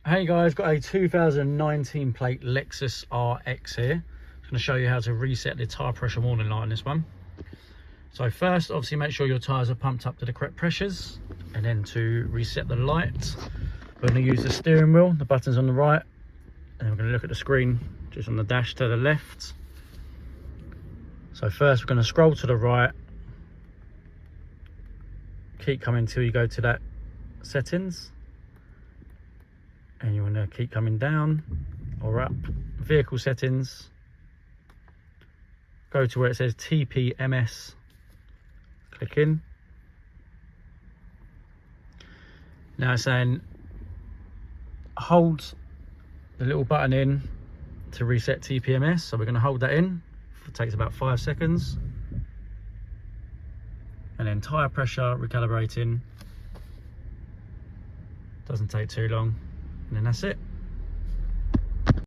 Hey guys, got a 2019 plate Lexus RX here. I'm going to show you how to reset the tyre pressure warning light on this one. So first, obviously make sure your tyres are pumped up to the correct pressures, and then to reset the light, we're going to use the steering wheel, the buttons on the right, and we're going to look at the screen just on the dash to the left. So first we're going to scroll to the right, keep coming till you go to that settings, and you want to keep coming down or up, vehicle settings, go to where it says TPMS, click in. Now it's saying hold the little button in to reset TPMS, so we're going to hold that in. It takes about 5 seconds, and then tyre pressure recalibrating, doesn't take too long, and then that's it.